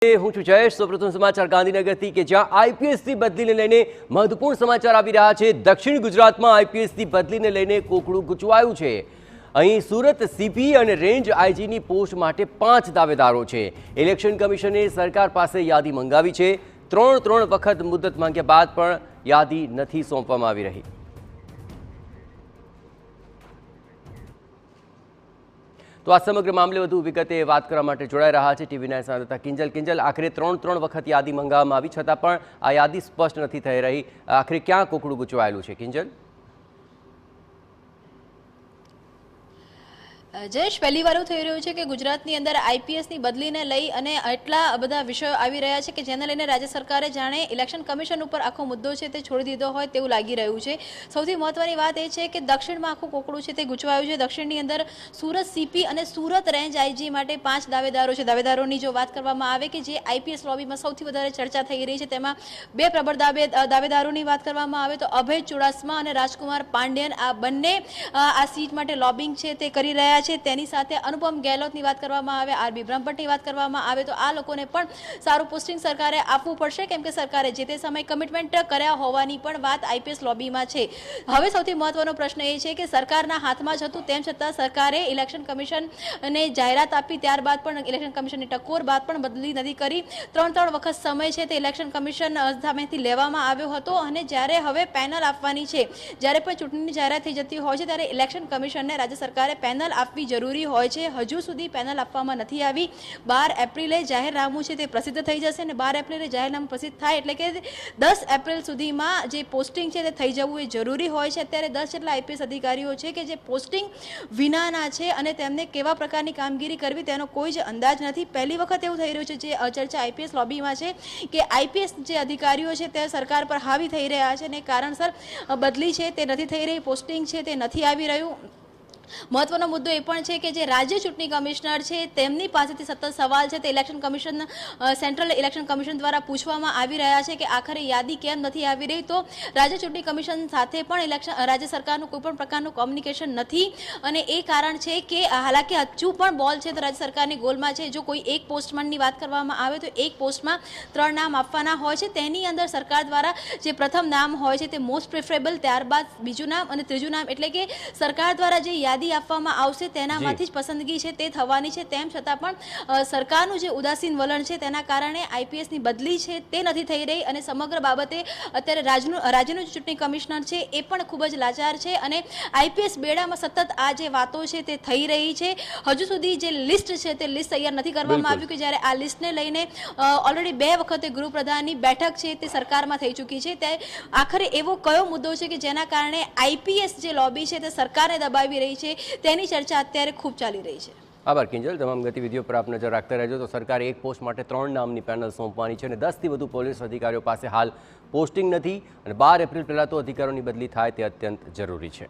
હું છું જયેશ। સૌપ્રથમ સમાચાર ગાંધીનગરથી કે જ્યાં આઈપીએસની બદલીને લઈને મહત્વપૂર્ણ સમાચાર આવી રહ્યા છે। દક્ષિણ ગુજરાતમાં આઈપીએસની બદલીને લઈને કોકડું ગૂંચવાયું છે। અહીં સુરત સીપી અને રેન્જ આઈજીની પોસ્ટ માટે 5 દાવેદારો છે। ઇલેક્શન કમિશને સરકાર પાસે યાદી મંગાવી છે। 3 વખત મુદત માંગ્યા બાદ પણ યાદી નથી સોંપવામાં આવી રહી। तो आ समग्र मामले વધુ વિગતે વાત કરવા માટે જોડાઈ રહ્યા છે ટીવી9 સંવાદદાતા કિંજલ। આખરે 3 વખત યાદી મંગાવવામાં આવી છતાં પણ આ યાદી સ્પષ્ટ નથી થઈ રહી। આખરે ક્યાં કોકડું ગૂંચવાયેલું છે કિંજલ? જયેશ, પહેલી વાર એવું થઈ રહ્યું છે કે ગુજરાતની અંદર આઈપીએસની બદલીને લઈ અને એટલા બધા વિષયો આવી રહ્યા છે કે જેને લઈને રાજ્ય સરકારે જાણે ઇલેક્શન કમિશન ઉપર આખો મુદ્દો છે તે છોડી દીધો હોય તેવું લાગી રહ્યું છે। સૌથી મહત્વની વાત એ છે કે દક્ષિણમાં આખું કોકડું છે તે ગૂંચવાયું છે। દક્ષિણની અંદર સુરત સીપી અને સુરત રેન્જ આઈજી માટે 5 દાવેદારો છે। દાવેદારોની જો વાત કરવામાં આવે કે જે આઈપીએસ લોબીમાં સૌથી વધારે ચર્ચા થઈ રહી છે તેમાં 2 પ્રબળ દાવેદારોની વાત કરવામાં આવે તો અભય ચુડાસમા અને રાજકુમાર પાંડ્યન આ બંને આ સીટ માટે લોબિંગ છે તે કરી રહ્યા છે। તેની સાથે અનુપમ ગેહલોતની વાત કરવામાં આવે, આરબી બ્રહ્મભટ્ટની વાત કરવામાં આવે તો આ લોકોને પણ સારું પોસ્ટિંગ સરકારે આપવું પડશે કેમ કે સરકારે જે તે સમયે કમિટમેન્ટ કર્યા હોવાની પણ વાત આઈપીએસ લોબીમાં છે। હવે સૌથી મહત્વનો પ્રશ્ન એ છે કે સરકારના હાથમાં જ હતું તેમ છતાં સરકારે ઇલેક્શન કમિશનને જાહેરાત આપી ત્યારબાદ પણ ઇલેક્શન કમિશનની ટકોર બાદ પણ બદલી નથી કરી। 3 વખત સમય છે તે ઇલેક્શન કમિશન સામેથી લેવામાં આવ્યો હતો અને જ્યારે હવે પેનલ આપવાની છે, જ્યારે પણ ચૂંટણીની જાહેરાત થઈ જતી હોય છે ત્યારે ઇલેક્શન કમિશનને રાજ્ય સરકારે પેનલ આપવી જરૂરી હોય છે। હજુ સુધી પેનલ આપવામાં નથી આવી। 12 એપ્રિલે જાહેરનામું છે તે પ્રસિદ્ધ થઈ જશે અને 12 એપ્રિલે જાહેરનામું પ્રસિદ્ધ થાય એટલે કે 10 એપ્રિલ સુધીમાં જે પોસ્ટિંગ છે તે થઈ જવું એ જરૂરી હોય છે। અત્યારે 10 જેટલા આઈપીએસ અધિકારીઓ છે કે જે પોસ્ટિંગ વિનાના છે અને તેમને કેવા પ્રકારની કામગીરી કરવી તેનો કોઈ જ અંદાજ નથી। પહેલી વખત એવું થઈ રહ્યું છે જે ચર્ચા આઈપીએસ લોબીમાં છે કે આઈપીએસ જે અધિકારીઓ છે તે સરકાર પર હાવી થઈ રહ્યા છે અને કારણસર બદલી છે તે નથી થઈ રહી, પોસ્ટિંગ છે તે નથી આવી રહ્યું। મહત્વનો મુદ્દો એ પણ છે કે જે રાજ્ય ચૂંટણી કમિશનર છે તેમની પાસેથી સતત સવાલ છે તે election commission central election commission દ્વારા પૂછવામાં આવી રહ્યા છે કે આખરે યાદી કેમ નથી આવી રહી। તો રાજ્ય ચૂંટણી કમિશન સાથે પણ રાજ્ય સરકારનું કોઈ પણ પ્રકારનું કોમ્યુનિકેશન નથી અને એ કારણ છે કે હાલાકી હજુ પણ બોલ છે તો રાજ્ય સરકારની ગોલમાં છે। જો કોઈ એક પોસ્ટમાનની વાત કરવામાં આવે તો એક પોસ્ટમાં 3 નામ આપવાના હોય છે। તેની અંદર સરકાર દ્વારા જે પ્રથમ નામ હોય છે તે મોસ્ટ પ્રેફરેબલ, ત્યારબાદ બીજું નામ અને ત્રીજું નામ એટલે કે સરકાર દ્વારા જે યાદી આપવામાં આવશે તેનામાંથી જ પસંદગી છે તે થવાની છે। તેમ છતાં પણ સરકારનું જે ઉદાસીન વલણ છે તેના કારણે આઈપીએસની બદલી છે તે નથી થઈ રહી અને સમગ્ર બાબતે અત્યારે રાજ્યનું ચૂંટણી કમિશનર છે એ પણ ખૂબ જ લાચાર છે અને આઈપીએસ બેડામાં સતત આ જે વાતો છે તે થઈ રહી છે। હજુ સુધી જે લિસ્ટ છે તે લિસ્ટ તૈયાર નથી કરવામાં આવ્યું કે જ્યારે આ લિસ્ટને લઈને ઓલરેડી 2 વખતે ગૃહપ્રધાનની બેઠક છે તે સરકારમાં થઈ ચૂકી છે। તે આખરે એવો કયો મુદ્દો છે કે જેના કારણે આઈપીએસ જે લોબી છે તે સરકારને દબાવી રહી છે તેની ચર્ચા અત્યારે ખૂબ ચાલી રહી છે। આભાર કિંજલ। તમામ ગતિવિધિઓ પર આપ નજર રાખતા રહેજો। તો સરકારે એક પોસ્ટ માટે 3 નામની પેનલ સોંપવાની છે અને 10થી વધુ પોલીસ અધિકારીઓ પાસે હાલ પોસ્ટિંગ નથી અને 12 એપ્રિલ પહેલાં તો અધિકારીઓની બદલી થાય તે અત્યંત જરૂરી છે।